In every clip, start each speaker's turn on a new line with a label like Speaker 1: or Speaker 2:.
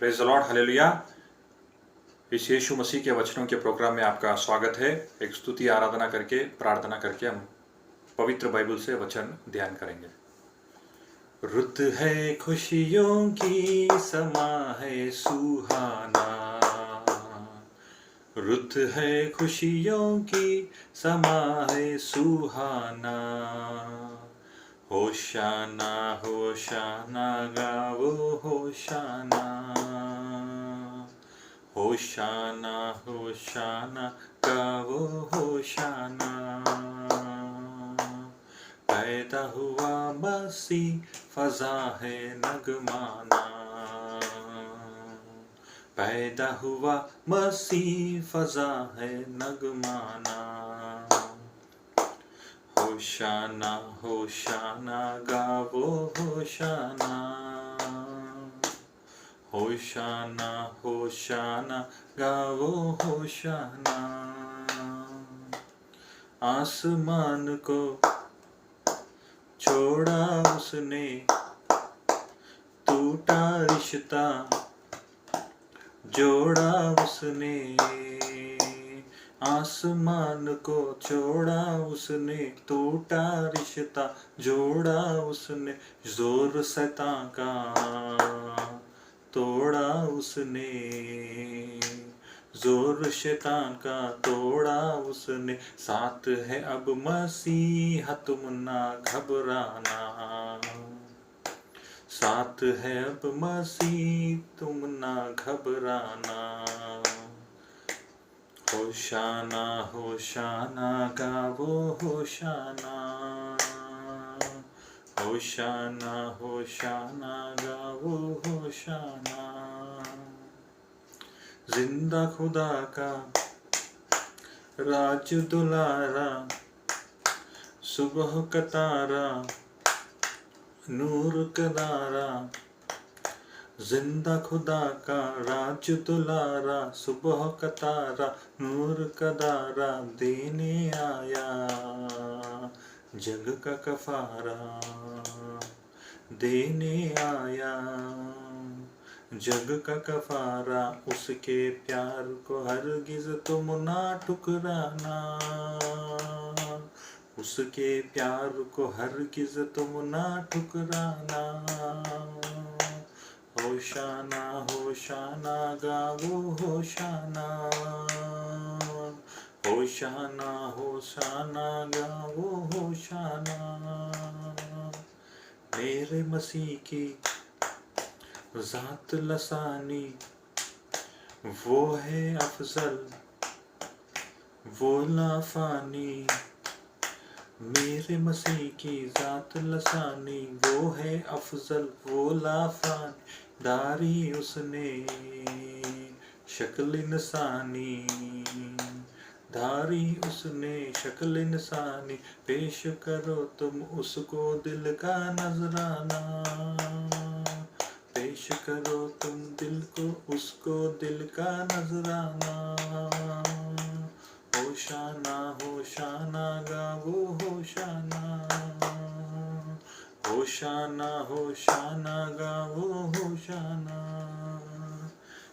Speaker 1: Praise the lord, hallelujah. इस यीशु मसीह के वचनों के प्रोग्राम में आपका स्वागत है। एक स्तुति आराधना करके प्रार्थना करके हम पवित्र बाइबल से वचन ध्यान करेंगे। रुत है खुशियों की, समा है सुहाना। रुत है खुशियों की, समा है सुहाना। होशाना होशाना गावो होशाना। होशाना होशाना गावो होशाना। पैदा हुआ मसीह, फजा है नगमाना। पैदा हुआ मसीह, फजा है नगमाना। होशाना होशाना गावो होशाना। होशाना होशाना गावो होशाना। आसमान को छोड़ा उसने, टूटा रिश्ता जोड़ा उसने। आसमान को छोड़ा उसने, टूटा रिश्ता जोड़ा उसने। जोर शैतान का तोड़ा उसने, जोर शैतान का तोड़ा उसने। साथ है अब मसीहा, तुम ना घबराना। साथ है अब मसीह, तुम ना घबराना। होशाना होशाना गावो होशाना। होशाना होशाना गावो होशाना। जिंदा खुदा का राज दुलारा, सुबह का तारा नूर का दारा। जिंदा खुदा का राज दुलारा, सुबह का तारा नूर का दारा। देने आया जग का कफारा, देने आया जग का कफारा। उसके प्यार को हरगिज तुम ना ठुकराना। उसके प्यार को हरगिज तुम ना ठुकराना। होशाना होशाना गावो होशाना। होशाना होशाना गावो होशाना। मेरे मसीह की ज़ात लसानी, वो है अफजल वो लाफानी। मेरे मसीह की ज़ात लसानी, वो है अफजल वो लाफानी। दारी उसने शक्ल इंसानी, धारी उसने शक्ल इंसानी। पेश करो तुम उसको दिल का नजराना। पेश करो तुम दिल को उसको दिल का नजराना। होशाना होशाना गावो होशाना। होशाना होशाना गावो hosanna.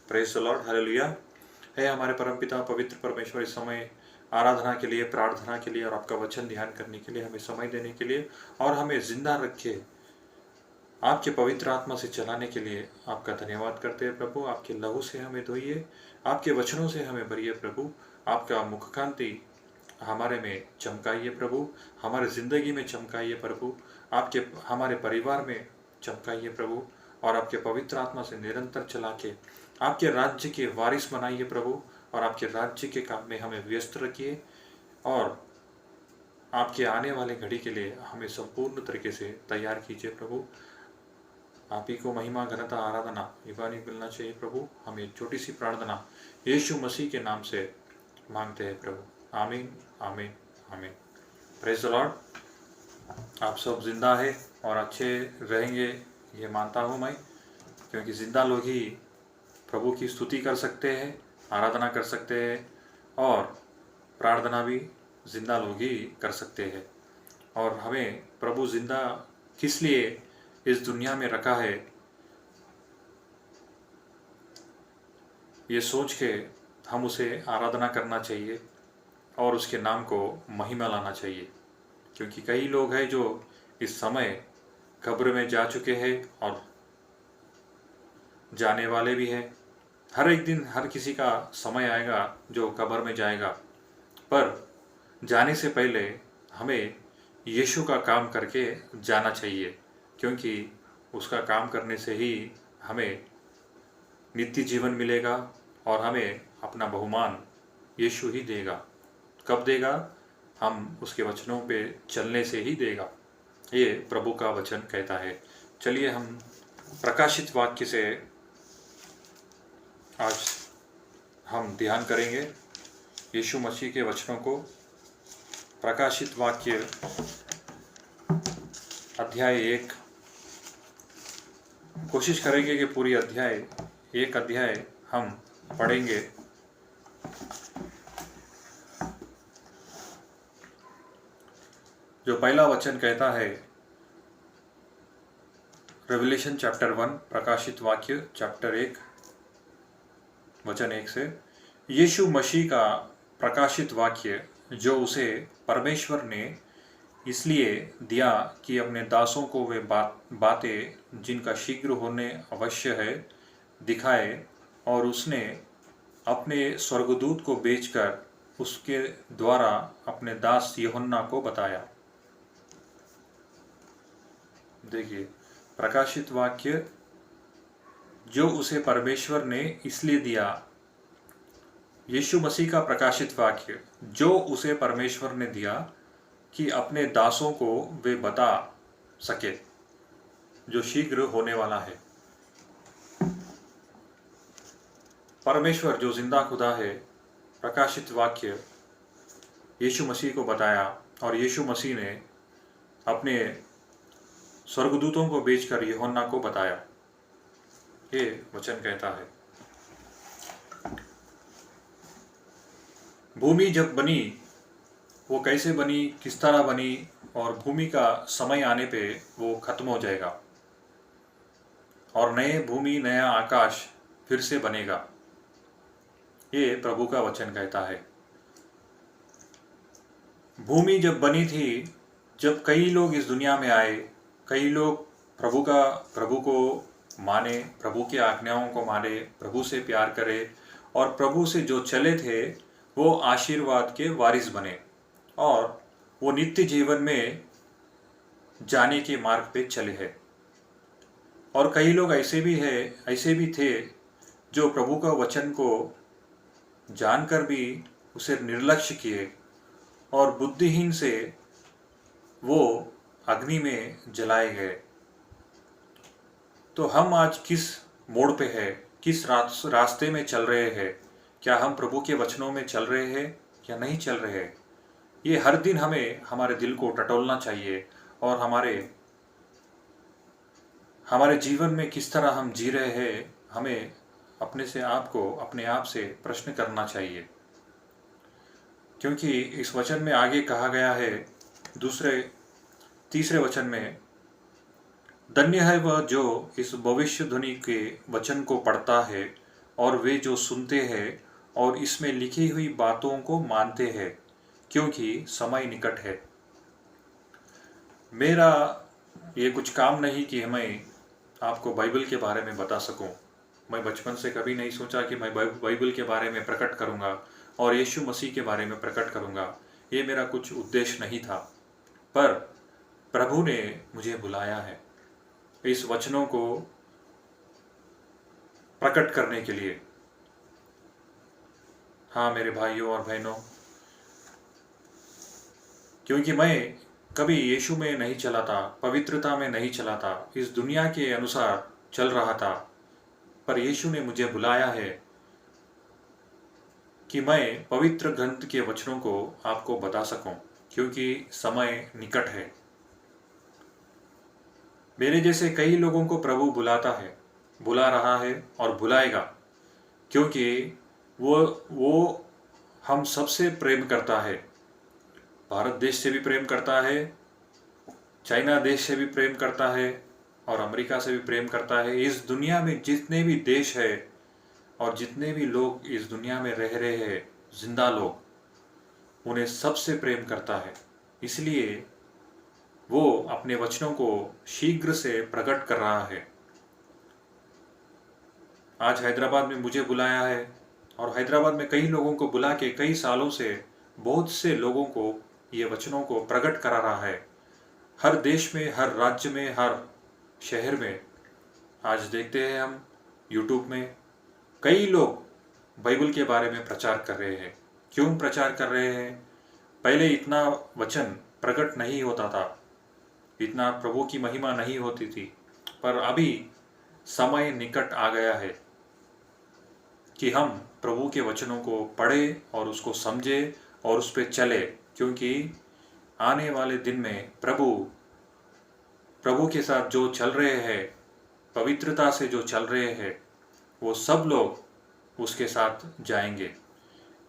Speaker 1: Praise the lord, hallelujah. है हमारे परमपिता पवित्र परमेश्वर, इस समय आराधना के लिए, प्रार्थना के लिए और आपका वचन ध्यान करने के लिए हमें समय देने के लिए और हमें जिंदा रखे आपके पवित्र आत्मा से चलाने के लिए आपका धन्यवाद करते हैं प्रभु। आपके लहू से हमें धोइए, आपके वचनों से हमें भरिए प्रभु। आपका मुख कांति हमारे में चमकाइए प्रभु, हमारे ज़िंदगी में चमकाइए प्रभु। आपके हमारे परिवार में चमकाइए प्रभु, और आपके पवित्र आत्मा से निरंतर चला के आपके राज्य के वारिस बनाइए प्रभु, और आपके राज्य के काम में हमें व्यस्त रखिए, और आपके आने वाले घड़ी के लिए हमें संपूर्ण तरीके से तैयार कीजिए प्रभु। आप ही को महिमा घनता आराधना इबानी मिलना चाहिए प्रभु। हमें छोटी सी प्रार्थना यीशु मसीह के नाम से मांगते हैं प्रभु, आमीन आमीन आमीन। Praise the Lord. आप सब जिंदा है और अच्छे रहेंगे ये मानता हूँ मैं, क्योंकि जिंदा लोग ही प्रभु की स्तुति कर सकते हैं, आराधना कर सकते हैं, और प्रार्थना भी जिंदा लोग ही कर सकते हैं। और हमें प्रभु जिंदा किस लिए इस दुनिया में रखा है, ये सोच के हम उसे आराधना करना चाहिए और उसके नाम को महिमा लाना चाहिए। क्योंकि कई लोग हैं जो इस समय कब्र में जा चुके हैं और जाने वाले भी हैं। हर एक दिन हर किसी का समय आएगा जो कब्र में जाएगा, पर जाने से पहले हमें यीशु का काम करके जाना चाहिए, क्योंकि उसका काम करने से ही हमें नित्य जीवन मिलेगा और हमें अपना बहुमान यीशु ही देगा। कब देगा? हम उसके वचनों पे चलने से ही देगा, ये प्रभु का वचन कहता है। चलिए हम प्रकाशित वाक्य से आज हम ध्यान करेंगे, यीशु मसीह के वचनों को। प्रकाशित वाक्य अध्याय 1, कोशिश करेंगे कि पूरी एक अध्याय हम पढ़ेंगे। जो पहला वचन कहता है, रेवलेशन चैप्टर 1, प्रकाशित वाक्य चैप्टर 1 वचन 1 से, यीशु मसीह का प्रकाशित वाक्य जो उसे परमेश्वर ने इसलिए दिया कि अपने दासों को वे बातें जिनका शीघ्र होने अवश्य है दिखाए, और उसने अपने स्वर्गदूत को भेजकर उसके द्वारा अपने दास यूहन्ना को बताया। देखिए, प्रकाशित वाक्य जो उसे परमेश्वर ने इसलिए दिया, यीशु मसीह का प्रकाशित वाक्य जो उसे परमेश्वर ने दिया कि अपने दासों को वे बता सके जो शीघ्र होने वाला है। परमेश्वर जो जिंदा खुदा है, प्रकाशित वाक्य यीशु मसीह को बताया, और यीशु मसीह ने अपने स्वर्गदूतों को भेजकर यूहन्ना को बताया। ये वचन कहता है, भूमि जब बनी वो कैसे बनी, किस तरह बनी, और भूमि का समय आने पे वो खत्म हो जाएगा और नए भूमि नया आकाश फिर से बनेगा। ये प्रभु का वचन कहता है। भूमि जब बनी थी, जब कई लोग इस दुनिया में आए, कई लोग प्रभु को माने, प्रभु की आज्ञाओं को माने, प्रभु से प्यार करे, और प्रभु से जो चले थे वो आशीर्वाद के वारिस बने और वो नित्य जीवन में जाने के मार्ग पे चले हैं। और कई लोग ऐसे भी थे जो प्रभु का वचन को जानकर भी उसे निर्लक्ष्य किए और बुद्धिहीन से वो अग्नि में जलाए गए। तो हम आज किस मोड़ पे है, किस रास्ते में चल रहे हैं? क्या हम प्रभु के वचनों में चल रहे हैं या नहीं चल रहे हैं? ये हर दिन हमें हमारे दिल को टटोलना चाहिए और हमारे जीवन में किस तरह हम जी रहे हैं, हमें अपने आप से प्रश्न करना चाहिए। क्योंकि इस वचन में आगे कहा गया है, तीसरे वचन में, धन्य है वह जो इस भविष्य ध्वनि के वचन को पढ़ता है और वे जो सुनते हैं और इसमें लिखी हुई बातों को मानते हैं, क्योंकि समय निकट है। मेरा ये कुछ काम नहीं कि मैं आपको बाइबल के बारे में बता सकूं। मैं बचपन से कभी नहीं सोचा कि मैं बाइबल के बारे में प्रकट करूंगा और यीशु मसीह के बारे में प्रकट करूंगा। ये मेरा कुछ उद्देश्य नहीं था, पर प्रभु ने मुझे बुलाया है इस वचनों को प्रकट करने के लिए। हाँ मेरे भाइयों और बहनों, क्योंकि मैं कभी यीशु में नहीं चला था, पवित्रता में नहीं चला था, इस दुनिया के अनुसार चल रहा था, पर यीशु ने मुझे बुलाया है कि मैं पवित्र ग्रंथ के वचनों को आपको बता सकूं, क्योंकि समय निकट है। मेरे जैसे कई लोगों को प्रभु बुला रहा है और बुलाएगा, क्योंकि वो हम सबसे प्रेम करता है। भारत देश से भी प्रेम करता है, चाइना देश से भी प्रेम करता है और अमेरिका से भी प्रेम करता है। इस दुनिया में जितने भी देश है और जितने भी लोग इस दुनिया में रह रहे हैं, जिंदा लोग, उन्हें सबसे प्रेम करता है। इसलिए वो अपने वचनों को शीघ्र से प्रकट कर रहा है। आज हैदराबाद में मुझे बुलाया है और हैदराबाद में कई लोगों को बुला के कई सालों से बहुत से लोगों को ये वचनों को प्रकट करा रहा है। हर देश में, हर राज्य में, हर शहर में। आज देखते हैं हम यूट्यूब में कई लोग बाइबल के बारे में प्रचार कर रहे हैं। क्यों प्रचार कर रहे हैं? पहले इतना वचन प्रकट नहीं होता था, इतना प्रभु की महिमा नहीं होती थी, पर अभी समय निकट आ गया है कि हम प्रभु के वचनों को पढ़े और उसको समझे और उस पर चले, क्योंकि आने वाले दिन में प्रभु के साथ जो चल रहे हैं, पवित्रता से जो चल रहे हैं, वो सब लोग उसके साथ जाएंगे।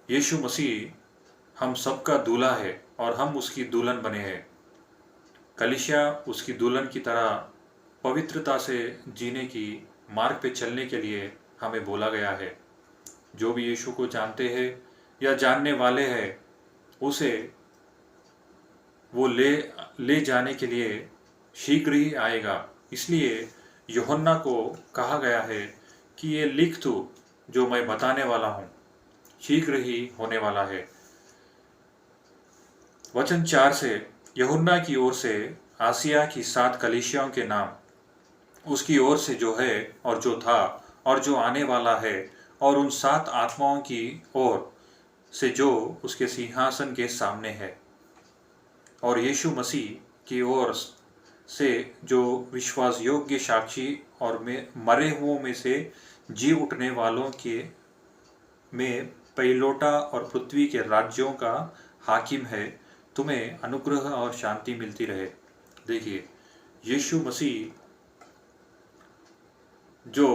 Speaker 1: यीशु मसीह हम सबका दूल्हा है और हम उसकी दुल्हन बने हैं। कलीसिया उसकी दुल्हन की तरह पवित्रता से जीने की मार्ग पे चलने के लिए हमें बोला गया है। जो भी यीशु को जानते हैं या जानने वाले हैं, उसे वो ले जाने के लिए शीघ्र ही आएगा। इसलिए यूहन्ना को कहा गया है कि ये लिख तू, जो मैं बताने वाला हूँ शीघ्र ही होने वाला है। वचन 4 से, यूहन्ना की ओर से आसिया की 7 कलीसियाओं के नाम, उसकी ओर से जो है और जो था और जो आने वाला है, और उन 7 आत्माओं की ओर से जो उसके सिंहासन के सामने है, और यीशु मसीह की ओर से जो विश्वास योग्य साक्षी और मरे हुओं में से जी उठने वालों के में पहिलोटा और पृथ्वी के राज्यों का हाकिम है, तुम्हें अनुग्रह और शांति मिलती रहे। देखिए, यीशु मसीह जो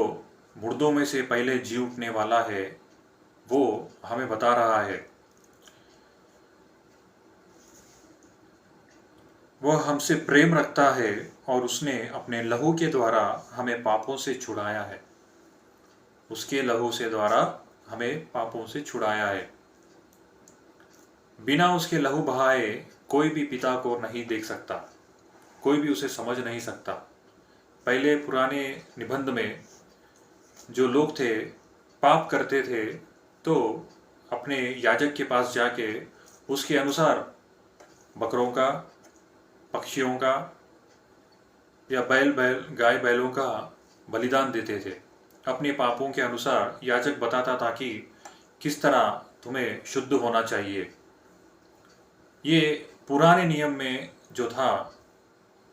Speaker 1: मुर्दों में से पहले जी उठने वाला है, वो हमें बता रहा है वह हमसे प्रेम रखता है और उसने अपने लहू के द्वारा हमें पापों से छुड़ाया है। उसके लहू से द्वारा हमें पापों से छुड़ाया है। बिना उसके लहू बहाए कोई भी पिता को नहीं देख सकता, कोई भी उसे समझ नहीं सकता। पहले पुराने निबंध में जो लोग थे, पाप करते थे, तो अपने याजक के पास जाके उसके अनुसार बकरों का, पक्षियों का या गाय बैलों का बलिदान देते थे। अपने पापों के अनुसार याजक बताता था कि किस तरह तुम्हें शुद्ध होना चाहिए। ये पुराने नियम में जो था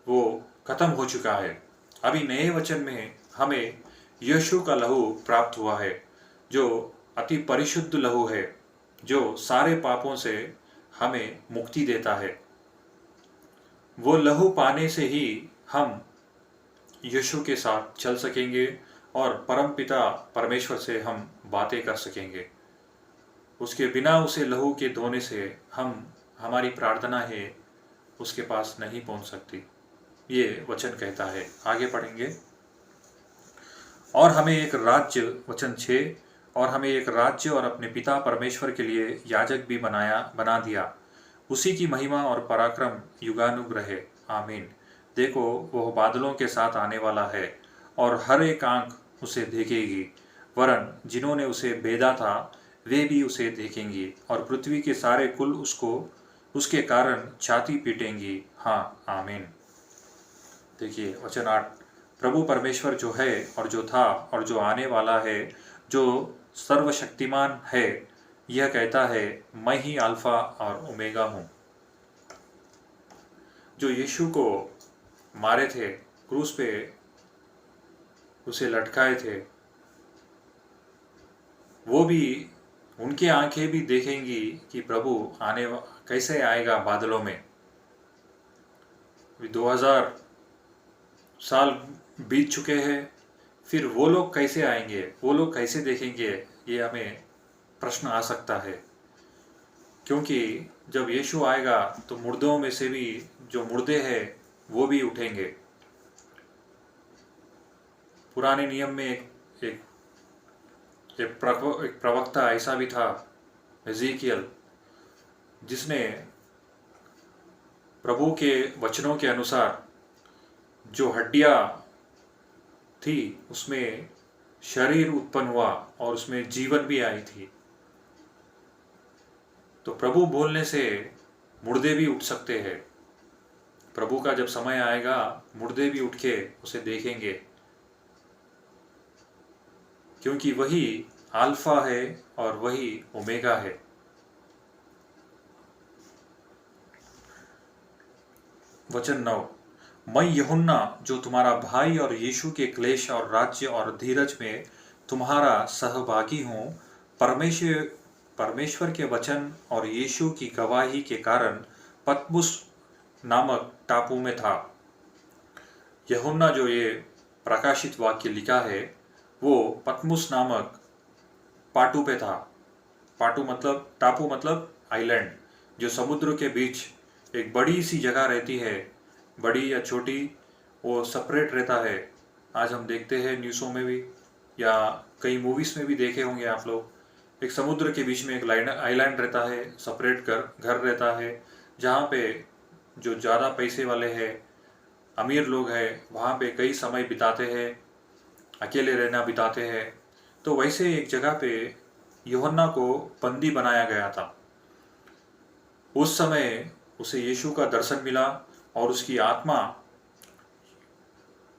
Speaker 1: वो खत्म हो चुका है। अभी नए वचन में हमें यीशु का लहू प्राप्त हुआ है, जो अति परिशुद्ध लहू है, जो सारे पापों से हमें मुक्ति देता है। वो लहू पाने से ही हम यीशु के साथ चल सकेंगे और परमपिता परमेश्वर से हम बातें कर सकेंगे। उसके बिना उसे लहू के धोने से हमारी प्रार्थना है उसके पास नहीं पहुंच सकती। ये वचन कहता है। आगे पढ़ेंगे। और हमें एक राज्य, वचन 6, और हमें एक राज्य और अपने पिता परमेश्वर के लिए याजक भी बना दिया। उसी की महिमा और पराक्रम युगानुग रहे। आमीन। देखो, वह बादलों के साथ आने वाला है और हर एक आंख उसे देखेगी, वरन जिन्होंने उसे भेदा था वे भी उसे देखेंगी, और पृथ्वी के सारे कुल उसके कारण छाती पीटेंगी। हाँ, आमीन। देखिए वचन 8, प्रभु परमेश्वर जो है और जो था और जो आने वाला है, जो सर्वशक्तिमान है, यह कहता है, मैं ही अल्फा और ओमेगा हूँ। जो यीशु को मारे थे, क्रूस पे उसे लटकाए थे, वो भी, उनकी आंखें भी देखेंगी कि प्रभु कैसे आएगा बादलों में। 2000 साल बीत चुके हैं, फिर वो लोग कैसे आएंगे, वो लोग कैसे देखेंगे, ये हमें प्रश्न आ सकता है। क्योंकि जब यीशु आएगा तो मुर्दों में से भी जो मुर्दे हैं वो भी उठेंगे। पुराने नियम में एक प्रवक्ता ऐसा भी था, एज़ेकियल, जिसने प्रभु के वचनों के अनुसार जो हड्डियां थी उसमें शरीर उत्पन्न हुआ और उसमें जीवन भी आई थी। तो प्रभु बोलने से मुर्दे भी उठ सकते हैं। प्रभु का जब समय आएगा मुर्दे भी उठ के उसे देखेंगे, क्योंकि वही अल्फा है और वही ओमेगा है। वचन 9, मैं यूहन्ना जो तुम्हारा भाई और यीशु के क्लेश और राज्य और धीरज में तुम्हारा सहभागी हूँ, परमेश्वर के वचन और यीशु की गवाही के कारण पतमुस नामक टापू में था। यूहन्ना जो ये प्रकाशित वाक्य लिखा है वो पतमुस नामक पाटू पे था। पाटू मतलब टापू, मतलब आइलैंड, जो समुद्र के बीच एक बड़ी सी जगह रहती है, बड़ी या छोटी, वो सेपरेट रहता है। आज हम देखते हैं न्यूज़ों में भी या कई मूवीज़ में भी देखे होंगे आप लोग, एक समुद्र के बीच में एक आइलैंड रहता है, सेपरेट घर रहता है, जहाँ पे जो ज़्यादा पैसे वाले हैं, अमीर लोग हैं, वहाँ पे कई समय बिताते हैं, अकेले रहना बिताते हैं। तो वैसे एक जगह पे यूहन्ना को बंदी बनाया गया था। उस समय उसे यीशु का दर्शन मिला और उसकी आत्मा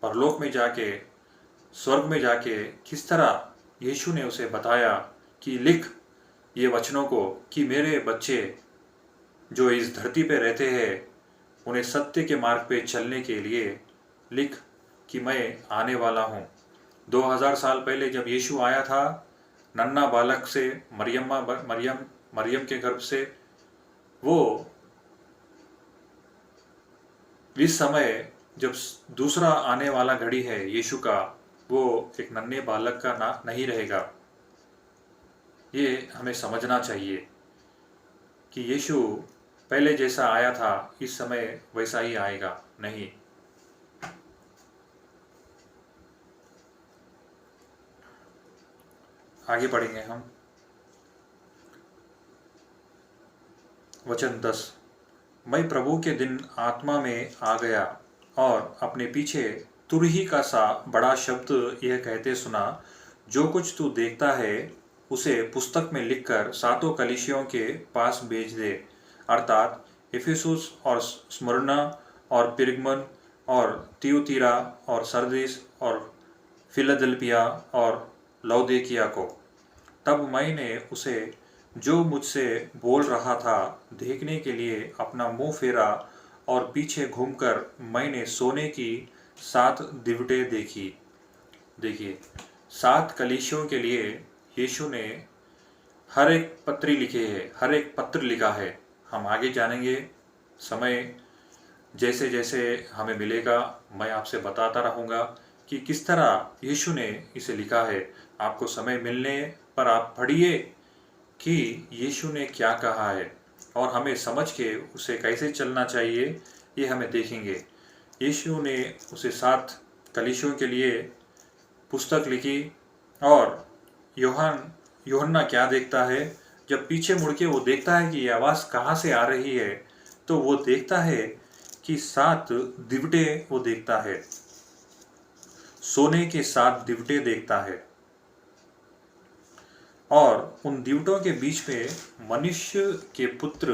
Speaker 1: परलोक में जाके, स्वर्ग में जाके, किस तरह यीशु ने उसे बताया कि लिख ये वचनों को कि मेरे बच्चे जो इस धरती पे रहते हैं उन्हें सत्य के मार्ग पे चलने के लिए लिख कि मैं आने वाला हूँ। 2000 साल पहले जब यीशु आया था, नन्हा बालक से, मरियम के गर्भ से, वो इस समय जब दूसरा आने वाला घड़ी है यीशु का, वो एक नन्हे बालक का ना नहीं रहेगा। ये हमें समझना चाहिए कि यीशु पहले जैसा आया था इस समय वैसा ही आएगा नहीं। आगे पढ़ेंगे हम। वचन 10, मैं प्रभु के दिन आत्मा में आ गया और अपने पीछे तुरही का सा बड़ा शब्द यह कहते सुना, जो कुछ तू देखता है उसे पुस्तक में लिखकर 7 कलीसियों के पास भेज दे, अर्थात इफिसुस और स्मुरना और पिरगमन और तियुतिरा और सरदीस और फिलदेल्फिया और लौदीकिया को। तब मैंने उसे जो मुझसे बोल रहा था देखने के लिए अपना मुंह फेरा और पीछे घूमकर मैंने सोने की 7 दिवटें देखी। देखिए, 7 कलीसियों के लिए यीशु ने हर एक पत्री लिखे है, हर एक पत्र लिखा है। हम आगे जानेंगे, समय जैसे जैसे हमें मिलेगा मैं आपसे बताता रहूँगा कि किस तरह यीशु ने इसे लिखा है। आपको समय मिलने पर आप पढ़िए कि यीशु ने क्या कहा है और हमें समझ के उसे कैसे चलना चाहिए, ये हमें देखेंगे। यीशु ने उसे 7 कलीसियों के लिए पुस्तक लिखी और यूहन्ना क्या देखता है, जब पीछे मुड़ के वो देखता है कि ये आवाज़ कहाँ से आ रही है, तो वो देखता है कि 7 दिवटे वो देखता है, सोने के 7 दिवटे देखता है और उन दिवटों के बीच में मनुष्य के पुत्र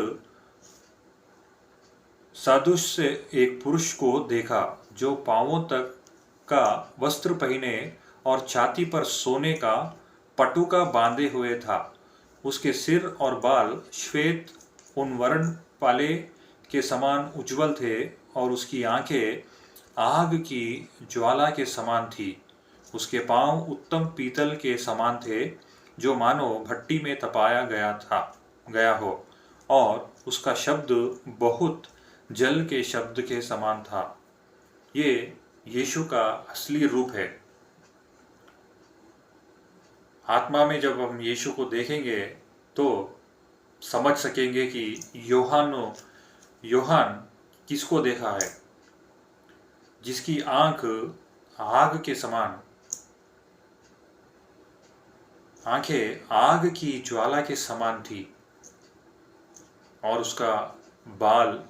Speaker 1: सदृश से एक पुरुष को देखा, जो पांवों तक का वस्त्र पहने और छाती पर सोने का पटुका बांधे हुए था। उसके सिर और बाल श्वेत उन वर्ण पाले के समान उज्जवल थे और उसकी आंखें आग की ज्वाला के समान थी। उसके पांव उत्तम पीतल के समान थे, जो मानो भट्टी में तपाया गया हो, और उसका शब्द बहुत जल के शब्द के समान था। ये यीशु का असली रूप है। आत्मा में जब हम यीशु को देखेंगे तो समझ सकेंगे कि यूहन्ना किसको देखा है, जिसकी आंख आग के समान, आंखें आग की ज्वाला के समान थी और उसका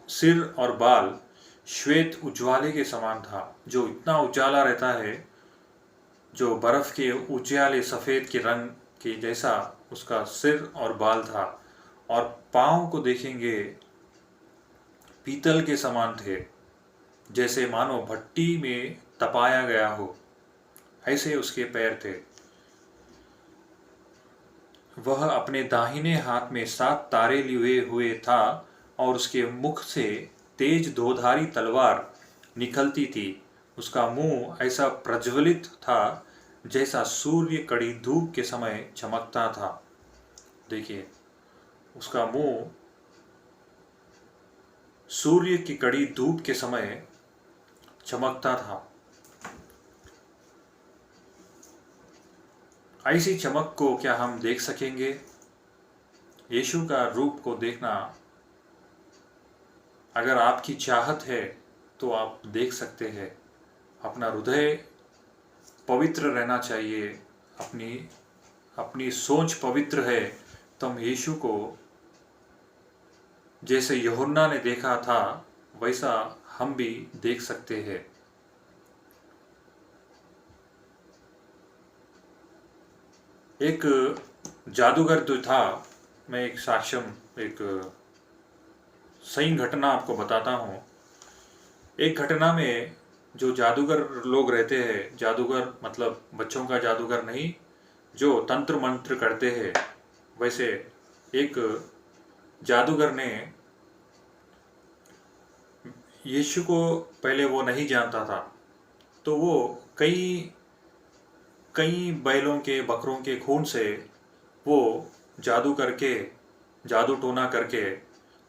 Speaker 1: सिर और बाल श्वेत उज्वाले के समान था, जो इतना उजाला रहता है, जो बर्फ के उज्याले सफेद के रंग के जैसा उसका सिर और बाल था। और पांव को देखेंगे पीतल के समान थे, जैसे मानो भट्टी में तपाया गया हो, ऐसे उसके पैर थे। वह अपने दाहिने हाथ में 7 तारे लिए हुए था और उसके मुख से तेज दोधारी तलवार निकलती थी। उसका मुंह ऐसा प्रज्वलित था जैसा सूर्य कड़ी धूप के समय चमकता था। देखिए, उसका मुंह सूर्य की कड़ी धूप के समय चमकता था। ऐसी चमक को क्या हम देख सकेंगे? यीशु का रूप को देखना अगर आपकी चाहत है तो आप देख सकते हैं। अपना हृदय पवित्र रहना चाहिए, अपनी सोच पवित्र है, तो हम यीशु को जैसे यूहन्ना ने देखा था वैसा हम भी देख सकते हैं। एक जादूगर जो था, मैं एक सही घटना आपको बताता हूँ। एक घटना में जो जादूगर लोग रहते हैं, जादूगर मतलब बच्चों का जादूगर नहीं, जो तंत्र मंत्र करते हैं, वैसे एक जादूगर ने यीशु को पहले वो नहीं जानता था, तो वो कई बैलों के बकरों के खून से वो जादू टोना करके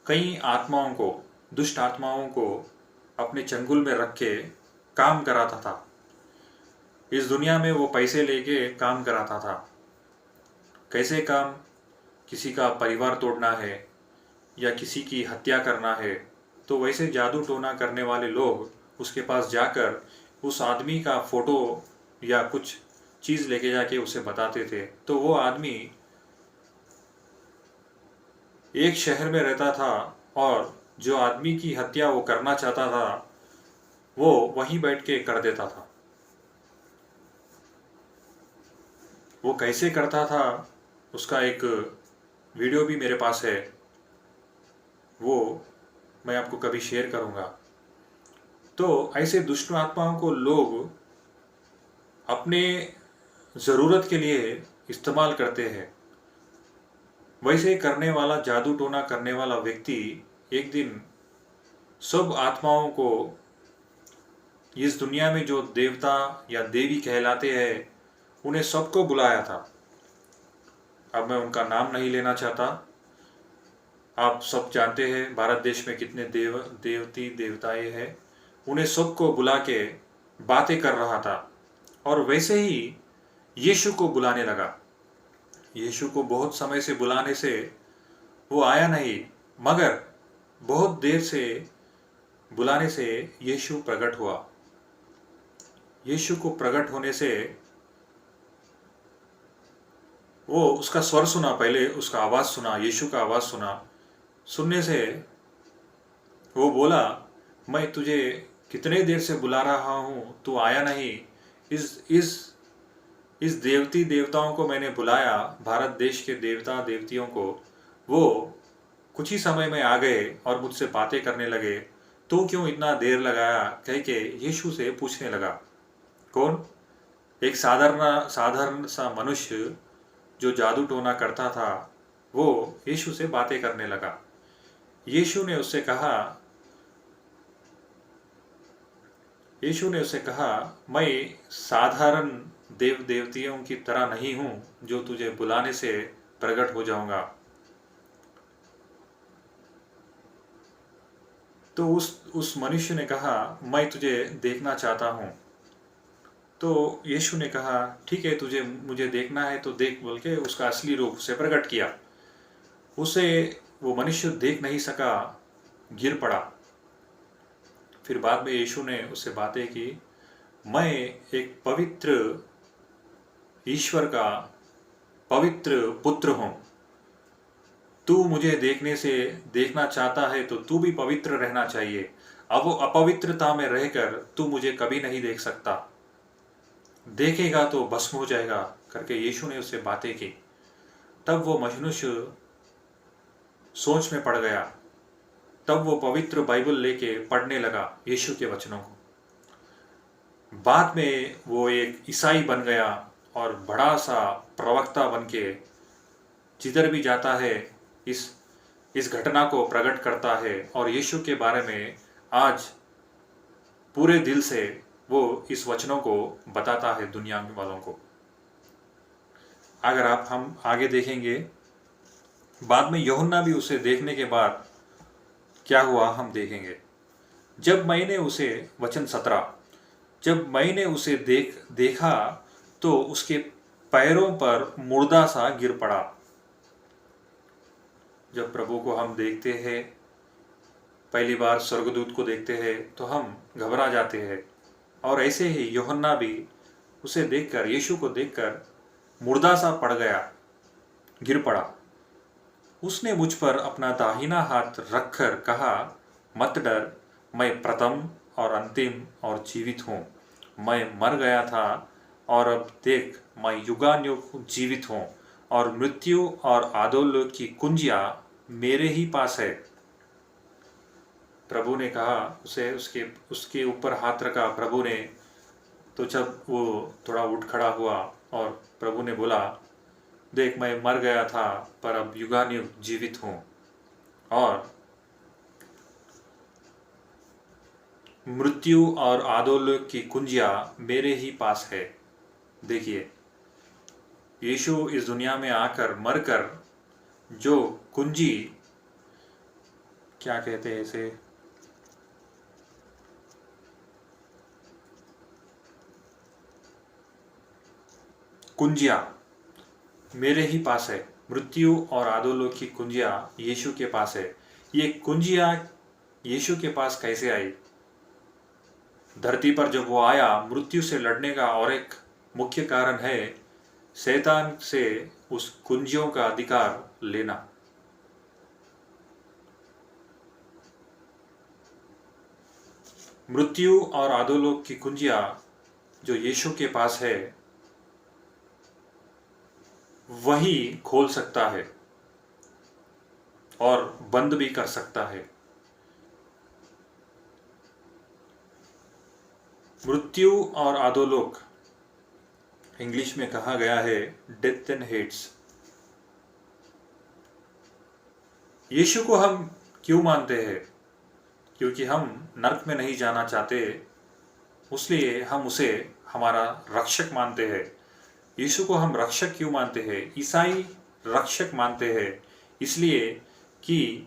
Speaker 1: कई आत्माओं को, दुष्ट आत्माओं को अपने चंगुल में रख के काम कराता था। इस दुनिया में वो पैसे लेके काम कराता था। कैसे काम? किसी का परिवार तोड़ना है या किसी की हत्या करना है, तो वैसे जादू टोना करने वाले लोग उसके पास जाकर उस आदमी का फोटो या कुछ चीज़ लेके जाके उसे बताते थे। तो वो आदमी एक शहर में रहता था और जो आदमी की हत्या वो करना चाहता था वो वहीं बैठ के कर देता था। वो कैसे करता था उसका एक वीडियो भी मेरे पास है, वो मैं आपको कभी शेयर करूँगा। तो ऐसे दुष्ट आत्माओं को लोग अपने ज़रूरत के लिए इस्तेमाल करते हैं। वैसे करने वाला, जादू टोना करने वाला व्यक्ति एक दिन सब आत्माओं को, इस दुनिया में जो देवता या देवी कहलाते हैं, उन्हें सबको बुलाया था। अब मैं उनका नाम नहीं लेना चाहता। आप सब जानते हैं भारत देश में कितने देवती देवताएं हैं। उन्हें सबको बुला के बातें कर रहा था और वैसे ही यीशु को बुलाने लगा। यीशु को बहुत समय से बुलाने से वो आया नहीं, मगर बहुत देर से बुलाने से यीशु प्रकट हुआ। यीशु को प्रकट होने से वो उसका स्वर सुना, पहले उसका आवाज़ सुना, यीशु का आवाज़ सुना। सुनने से वो बोला, मैं तुझे कितने देर से बुला रहा हूँ, तू आया नहीं। इस देवती देवताओं को मैंने बुलाया, भारत देश के देवता देवतियों को, वो कुछ ही समय में आ गए और मुझसे बातें करने लगे। तू क्यों इतना देर लगाया? कह के यीशु से पूछने लगा। कौन? एक साधारण सा मनुष्य जो जादू टोना करता था, वो यीशु से बातें करने लगा। यीशु ने उससे कहा, मैं साधारण देव देवतियों की तरह नहीं हूं जो तुझे बुलाने से प्रकट हो जाऊंगा। तो उस मनुष्य ने कहा, मैं तुझे देखना चाहता हूं। तो यीशु ने कहा, ठीक है, तुझे मुझे देखना है तो देख, बोल के उसका असली रूप उसे प्रकट किया। उसे वो मनुष्य देख नहीं सका, गिर पड़ा। फिर बाद में यीशु ने उससे बातें की, मैं एक पवित्र ईश्वर का पवित्र पुत्र हूँ। तू मुझे देखना चाहता है तो तू भी पवित्र रहना चाहिए। अब वो अपवित्रता में रहकर तू मुझे कभी नहीं देख सकता, देखेगा तो भस्म हो जाएगा करके यीशु ने उससे बातें की। तब वो मनुष्य सोच में पड़ गया। तब वो पवित्र बाइबल लेके पढ़ने लगा यीशु के वचनों को। बाद में वो एक ईसाई बन गया और बड़ा सा प्रवक्ता बन के जिधर भी जाता है इस घटना को प्रकट करता है और यीशु के बारे में आज पूरे दिल से वो इस वचनों को बताता है दुनिया वालों को। अगर हम आगे देखेंगे, बाद में यूहन्ना भी उसे देखने के बाद क्या हुआ हम देखेंगे। जब मैंने उसे वचन 17, जब मैंने उसे देखा तो उसके पैरों पर मुर्दा सा गिर पड़ा। जब प्रभु को हम देखते हैं, पहली बार स्वर्गदूत को देखते हैं तो हम घबरा जाते हैं, और ऐसे ही यूहन्ना भी उसे देखकर, यीशु को देखकर मुर्दा सा पड़ गया, गिर पड़ा। उसने मुझ पर अपना दाहिना हाथ रखकर कहा, मत डर, मैं प्रथम और अंतिम और जीवित हूँ। मैं मर गया था और अब देख मैं युगानुयुग जीवित हूँ, और मृत्यु और अधोलोक की कुंजियाँ मेरे ही पास है। प्रभु ने कहा उसे, उसके ऊपर हाथ रखा प्रभु ने। तो जब वो थोड़ा उठ खड़ा हुआ और प्रभु ने बोला, देख मैं मर गया था पर अब युगानुयुग जीवित हूँ, और मृत्यु और अधोलोक की कुंजियाँ मेरे ही पास है। देखिए, यीशु इस दुनिया में आकर मरकर जो कुंजी, क्या कहते हैं इसे, कुंजिया मेरे ही पास है। मृत्यु और अधोलोक की कुंजिया यीशु के पास है। ये कुंजिया यीशु के पास कैसे आई? धरती पर जब वो आया, मृत्यु से लड़ने का और एक मुख्य कारण है शैतान से उस कुंजियों का अधिकार लेना। मृत्यु और अधोलोक की कुंजिया जो यीशु के पास है, वही खोल सकता है और बंद भी कर सकता है। मृत्यु और अधोलोक, इंग्लिश में कहा गया है डेथ एंड हेड्स। यीशु को हम क्यों मानते हैं? क्योंकि हम नरक में नहीं जाना चाहते, इसलिए हम उसे हमारा रक्षक मानते हैं। यीशु को हम रक्षक क्यों मानते हैं? ईसाई रक्षक मानते हैं इसलिए कि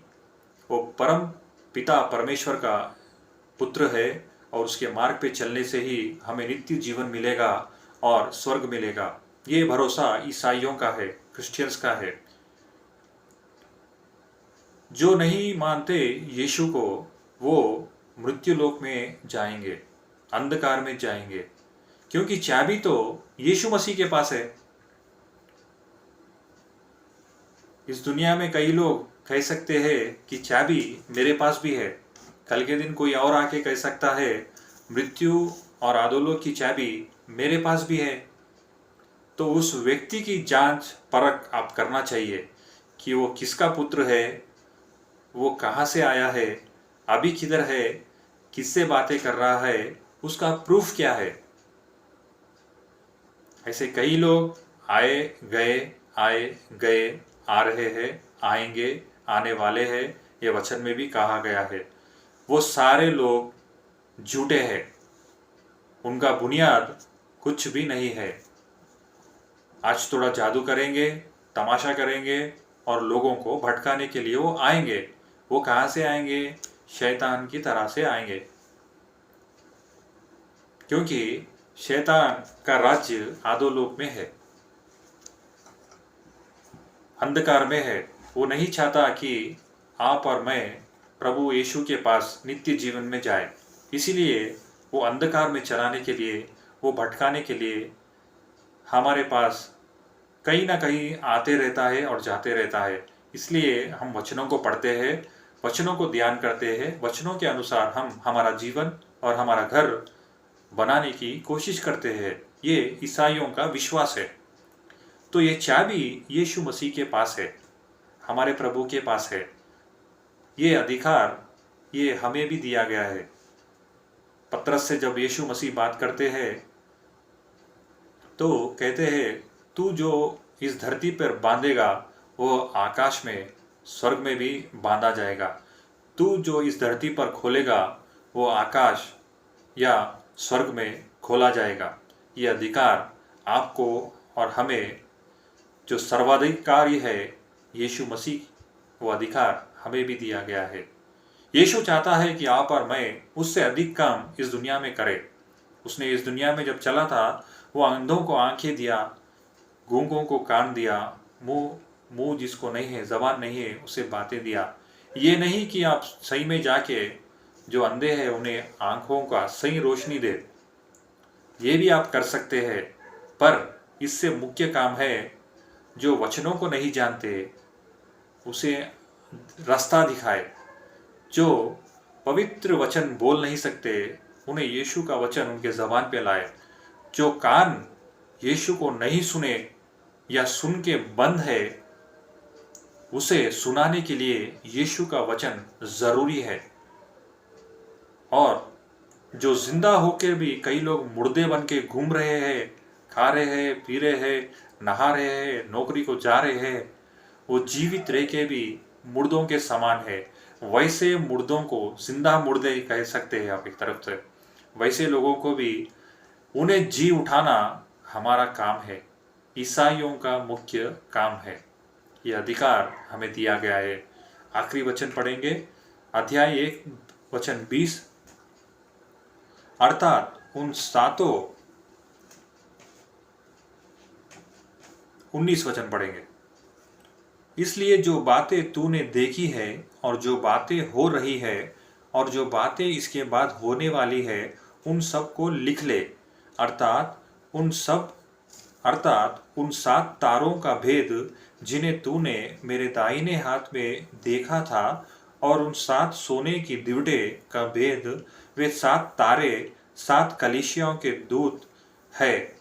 Speaker 1: वो परम पिता परमेश्वर का पुत्र है, और उसके मार्ग पे चलने से ही हमें नित्य जीवन मिलेगा और स्वर्ग मिलेगा। ये भरोसा ईसाइयों का है, क्रिश्चियंस का है। जो नहीं मानते यीशु को, वो मृत्यु लोक में जाएंगे, अंधकार में जाएंगे, क्योंकि चाबी तो यीशु मसीह के पास है। इस दुनिया में कई लोग कह सकते हैं कि चाबी मेरे पास भी है, कल के दिन कोई और आके कह सकता है मृत्यु और अधोलोक की चाबी मेरे पास भी है। तो उस व्यक्ति की जांच परख आप करना चाहिए कि वो किसका पुत्र है, वो कहाँ से आया है, अभी किधर है, किससे बातें कर रहा है, उसका प्रूफ क्या है। ऐसे कई लोग आए गए, आ रहे हैं, आएंगे, आने वाले हैं, ये वचन में भी कहा गया है। वो सारे लोग झूठे हैं, उनका बुनियाद कुछ भी नहीं है। आज थोड़ा जादू करेंगे, तमाशा करेंगे और लोगों को भटकाने के लिए वो आएंगे। वो कहाँ से आएंगे? शैतान की तरह से आएंगे, क्योंकि शैतान का राज्य अधोलोक में है, अंधकार में है। वो नहीं चाहता कि आप और मैं प्रभु यीशु के पास नित्य जीवन में जाए, इसीलिए वो अंधकार में चलाने के लिए, वो भटकाने के लिए हमारे पास कहीं ना कहीं आते रहता है और जाते रहता है। इसलिए हम वचनों को पढ़ते हैं, वचनों को ध्यान करते हैं, वचनों के अनुसार हम हमारा जीवन और हमारा घर बनाने की कोशिश करते हैं। ये ईसाइयों का विश्वास है। तो ये चाबी यीशु मसीह के पास है, हमारे प्रभु के पास है। ये अधिकार ये हमें भी दिया गया है। पतरस से जब यीशु मसीह बात करते हैं तो कहते हैं, तू जो इस धरती पर बांधेगा वो आकाश में, स्वर्ग में भी बांधा जाएगा। तू जो इस धरती पर खोलेगा वो आकाश या स्वर्ग में खोला जाएगा। ये अधिकार आपको और हमें, जो सर्वाधिकारी है यीशु मसीह, वो अधिकार हमें भी दिया गया है। यीशु चाहता है कि आप और मैं उससे अधिक काम इस दुनिया में करें। उसने इस दुनिया में जब चला था, वो अंधों को आंखें दिया, गूंगों को कान दिया, मुंह जिसको नहीं है, जबान नहीं है, उसे बातें दिया। ये नहीं कि आप सही में जाके जो अंधे हैं उन्हें आंखों का सही रोशनी दे, ये भी आप कर सकते हैं। पर इससे मुख्य काम है, जो वचनों को नहीं जानते उसे रास्ता दिखाए। जो पवित्र वचन बोल नहीं सकते उन्हें यीशु का वचन उनके जबान पे लाए। जो कान यीशु को नहीं सुने या सुन के बंद है, उसे सुनाने के लिए यीशु का वचन जरूरी है। और जो जिंदा होकर भी कई लोग मुर्दे बन के घूम रहे हैं, खा रहे हैं, पी रहे हैं, नहा रहे हैं, नौकरी को जा रहे हैं, वो जीवित रह के भी मुर्दों के समान है। वैसे मुर्दों को जिंदा मुर्दे कह सकते हैं आप एक तरफ से। वैसे लोगों को भी उन्हें जी उठाना हमारा काम है, ईसाइयों का मुख्य काम है। यह अधिकार हमें दिया गया है। आखिरी वचन पढ़ेंगे, अध्याय 1 वचन 20, अर्थात उन सातों, 19 वचन पढ़ेंगे। इसलिए जो बातें तूने देखी है और जो बातें हो रही है और जो बातें इसके बाद होने वाली है, उन सब को लिख ले। अर्थात उन 7 तारों का भेद जिन्हें तूने मेरे दाहिने हाथ में देखा था, और उन 7 सोने की दीवटे का भेद। वे 7 तारे 7 कलीसियाओं के दूत है,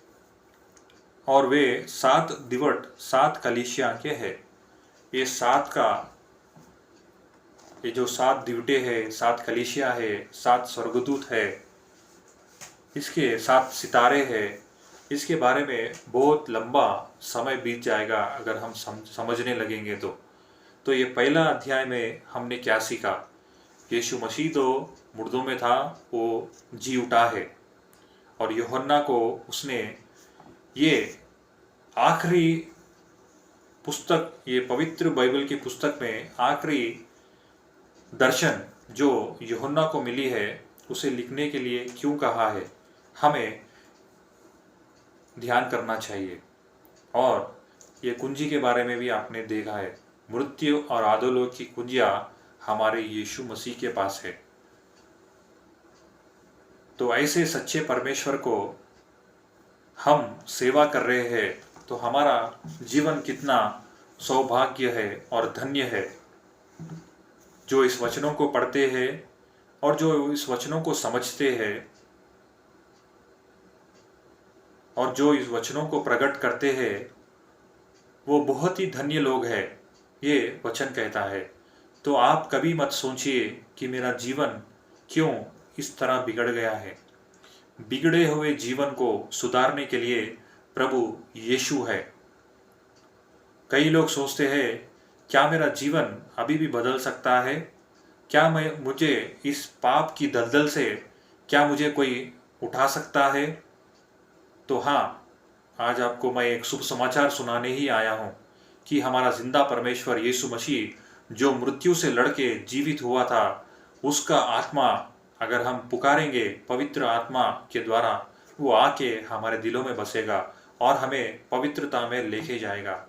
Speaker 1: और वे 7 दिवट 7 कलीसिया के है। ये 7 का, ये जो 7 दिवटे है, 7 कलीसिया है, 7 स्वर्गदूत है, इसके 7 सितारे हैं। इसके बारे में बहुत लंबा समय बीत जाएगा अगर हम समझने लगेंगे तो ये पहला अध्याय में हमने क्या सीखा? यीशु मसीह तो मुर्दों में था, वो जी उठा है। और यूहन्ना को उसने ये आखिरी पुस्तक, ये पवित्र बाइबल की पुस्तक में आखिरी दर्शन जो यूहन्ना को मिली है, उसे लिखने के लिए क्यों कहा है, हमें ध्यान करना चाहिए। और ये कुंजी के बारे में भी आपने देखा है, मृत्यु और आधोलोक की कुंजियां हमारे यीशु मसीह के पास है। तो ऐसे सच्चे परमेश्वर को हम सेवा कर रहे हैं, तो हमारा जीवन कितना सौभाग्य है और धन्य है। जो इस वचनों को पढ़ते हैं और जो इस वचनों को समझते हैं और जो इस वचनों को प्रकट करते हैं, वो बहुत ही धन्य लोग हैं, ये वचन कहता है। तो आप कभी मत सोचिए कि मेरा जीवन क्यों इस तरह बिगड़ गया है। बिगड़े हुए जीवन को सुधारने के लिए प्रभु यीशु है। कई लोग सोचते हैं, क्या मेरा जीवन अभी भी बदल सकता है? क्या मुझे इस पाप की दलदल से क्या मुझे कोई उठा सकता है? तो हाँ, आज आपको मैं एक शुभ समाचार सुनाने ही आया हूँ कि हमारा जिंदा परमेश्वर यीशु मसीह जो मृत्यु से लड़के जीवित हुआ था, उसका आत्मा अगर हम पुकारेंगे पवित्र आत्मा के द्वारा, वो आके हमारे दिलों में बसेगा और हमें पवित्रता में लेके जाएगा।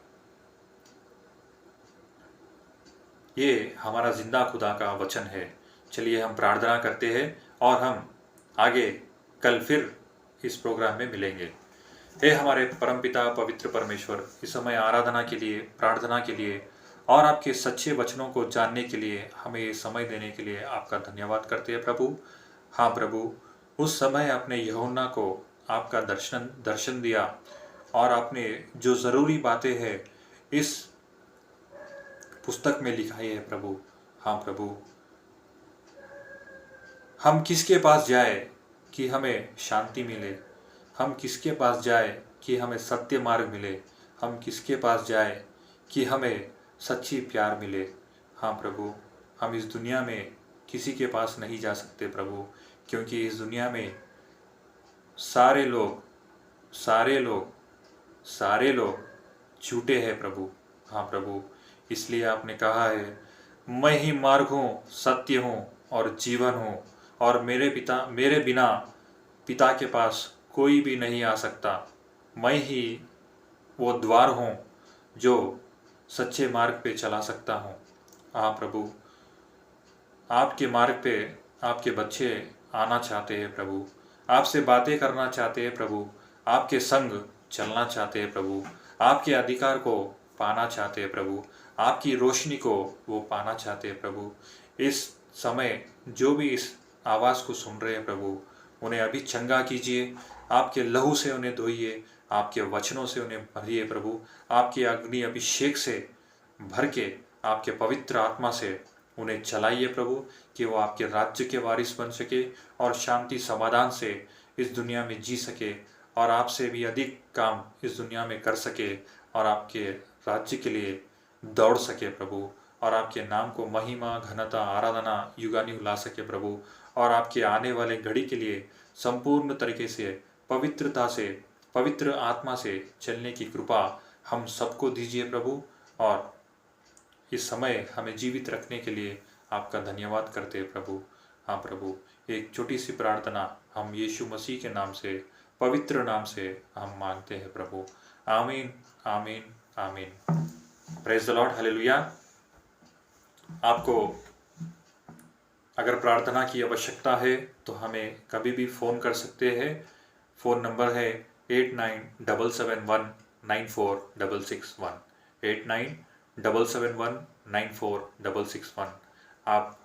Speaker 1: ये हमारा जिंदा खुदा का वचन है। चलिए हम प्रार्थना करते हैं और हम आगे कल फिर इस प्रोग्राम में मिलेंगे। हे हमारे परमपिता पवित्र परमेश्वर, इस समय आराधना के लिए, प्रार्थना के लिए और आपके सच्चे वचनों को जानने के लिए हमें ये समय देने के लिए आपका धन्यवाद करते हैं प्रभु। हाँ प्रभु, उस समय आपने यूहन्ना को आपका दर्शन दिया और आपने जो ज़रूरी बातें हैं इस पुस्तक में लिखाई है प्रभु। हाँ प्रभु, हम किसके पास जाए कि हमें शांति मिले, हम किसके पास जाए कि हमें सत्य मार्ग मिले, हम किसके पास जाए कि हमें सच्ची प्यार मिले। हाँ प्रभु, हम इस दुनिया में किसी के पास नहीं जा सकते प्रभु, क्योंकि इस दुनिया में सारे लोग सारे लोग सारे लोग झूठे हैं प्रभु। हाँ प्रभु, इसलिए आपने कहा है, मैं ही मार्ग हूँ, सत्य हूँ और जीवन हूँ, और मेरे बिना पिता के पास कोई भी नहीं आ सकता। मैं ही वो द्वार हूँ जो सच्चे मार्ग पे चला सकता हूँ। हाँ प्रभु, आपके मार्ग पे आपके बच्चे आना चाहते हैं प्रभु, आपसे बातें करना चाहते हैं प्रभु, आपके संग चलना चाहते हैं प्रभु, आपके अधिकार को पाना चाहते हैं प्रभु, आपकी रोशनी को वो पाना चाहते हैं प्रभु। इस समय जो भी इस आवाज़ को सुन रहे हैं प्रभु, उन्हें अभी चंगा कीजिए, आपके लहू से उन्हें धोइए, आपके वचनों से उन्हें भरिए प्रभु, आपके अग्नि अभिषेक से भर के आपके पवित्र आत्मा से उन्हें चलाइए प्रभु, कि वो आपके राज्य के वारिस बन सके और शांति समाधान से इस दुनिया में जी सके और आपसे भी अधिक काम इस दुनिया में कर सके और आपके राज्य के लिए दौड़ सके प्रभु, और आपके नाम को महिमा, घनता, आराधना युगानुग ला सके प्रभु, और आपके आने वाले घड़ी के लिए संपूर्ण तरीके से पवित्रता से, पवित्र आत्मा से चलने की कृपा हम सबको दीजिए प्रभु। और इस समय हमें जीवित रखने के लिए आपका धन्यवाद करते हैं प्रभु। हाँ प्रभु, एक छोटी सी प्रार्थना हम यीशु मसीह के नाम से, पवित्र नाम से हम मांगते हैं प्रभु। आमीन, आमीन, आमीन। Praise the lord, hallelujah. आपको अगर प्रार्थना की आवश्यकता है तो हमें कभी भी फ़ोन कर सकते हैं। फ़ोन नंबर है 8977194661, 8977194661। आप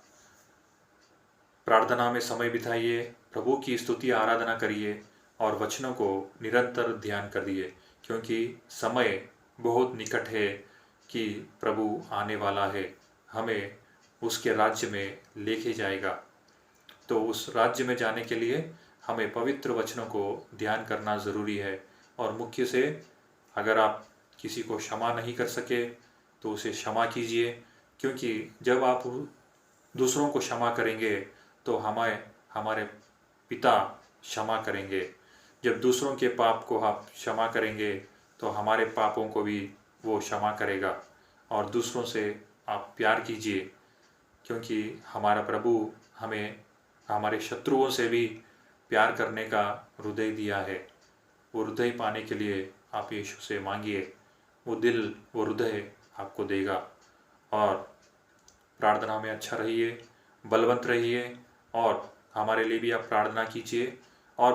Speaker 1: प्रार्थना में समय बिताइए, प्रभु की स्तुति आराधना करिए और वचनों को निरंतर ध्यान करिए, क्योंकि समय बहुत निकट है कि प्रभु आने वाला है, हमें उसके राज्य में लेके जाएगा। तो उस राज्य में जाने के लिए हमें पवित्र वचनों को ध्यान करना ज़रूरी है। और मुख्य से, अगर आप किसी को क्षमा नहीं कर सके तो उसे क्षमा कीजिए, क्योंकि जब आप दूसरों को क्षमा करेंगे तो हमारे पिता क्षमा करेंगे। जब दूसरों के पाप को आप क्षमा करेंगे तो हमारे पापों को भी वो क्षमा करेगा। और दूसरों से आप प्यार कीजिए, क्योंकि हमारा प्रभु हमें हमारे शत्रुओं से भी प्यार करने का हृदय दिया है। वो हृदय पाने के लिए आप यीशु से मांगिए, वो दिल, वो हृदय आपको देगा। और प्रार्थना में अच्छा रहिए, बलवंत रहिए, और हमारे लिए भी आप प्रार्थना कीजिए। और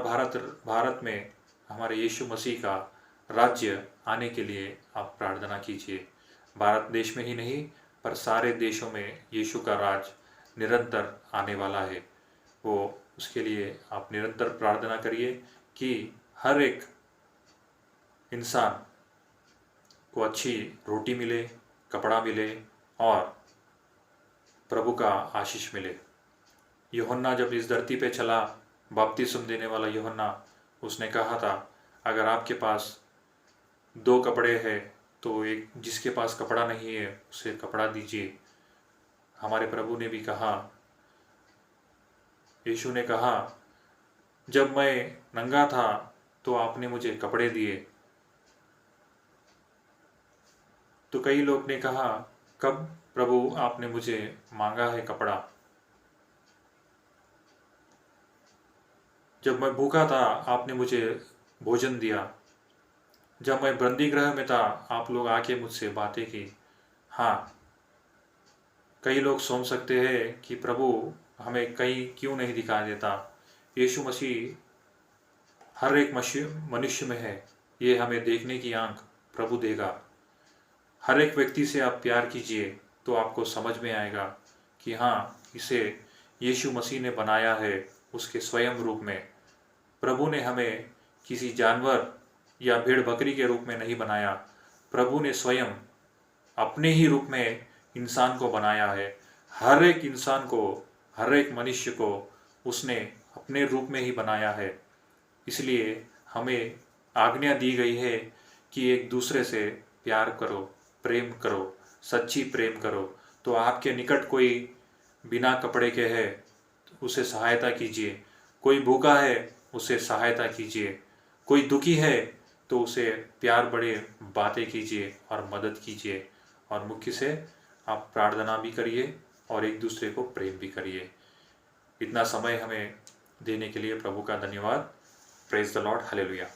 Speaker 1: भारत में हमारे यीशु मसीह का राज्य आने के लिए आप प्रार्थना कीजिए। भारत देश में ही नहीं पर सारे देशों में यीशु का राज निरंतर आने वाला है। वो उसके लिए आप निरंतर प्रार्थना करिए कि हर एक इंसान को अच्छी रोटी मिले, कपड़ा मिले और प्रभु का आशीष मिले। यूहन्ना जब इस धरती पे चला, बपतिस्मा देने वाला यूहन्ना, उसने कहा था, अगर आपके पास 2 कपड़े हैं तो एक जिसके पास कपड़ा नहीं है उसे कपड़ा दीजिए। हमारे प्रभु ने भी कहा, यीशु ने कहा, जब मैं नंगा था तो आपने मुझे कपड़े दिए। तो कई लोग ने कहा, कब प्रभु आपने मुझे मांगा है कपड़ा? जब मैं भूखा था आपने मुझे भोजन दिया, जब मैं बंदी गृह में था आप लोग आके मुझसे बातें की। हाँ, कई लोग सोच सकते हैं कि प्रभु हमें कहीं क्यों नहीं दिखा देता। यीशु मसीह हर एक मनुष्य में है। ये हमें देखने की आंख प्रभु देगा। हर एक व्यक्ति से आप प्यार कीजिए तो आपको समझ में आएगा कि हाँ, इसे यीशु मसीह ने बनाया है उसके स्वयं रूप में। प्रभु ने हमें किसी जानवर या भेड़ बकरी के रूप में नहीं बनाया। प्रभु ने स्वयं अपने ही रूप में इंसान को बनाया है। हर एक इंसान को, हर एक मनुष्य को उसने अपने रूप में ही बनाया है। इसलिए हमें आज्ञा दी गई है कि एक दूसरे से प्यार करो, प्रेम करो, सच्ची प्रेम करो। तो आपके निकट कोई बिना कपड़े के है तो उसे सहायता कीजिए, कोई भूखा है उसे सहायता कीजिए, कोई दुखी है तो उसे प्यार बड़े बातें कीजिए और मदद कीजिए। और मुख्य से आप प्रार्थना भी करिए और एक दूसरे को प्रेम भी करिए। इतना समय हमें देने के लिए प्रभु का धन्यवाद। Praise the lord, hallelujah.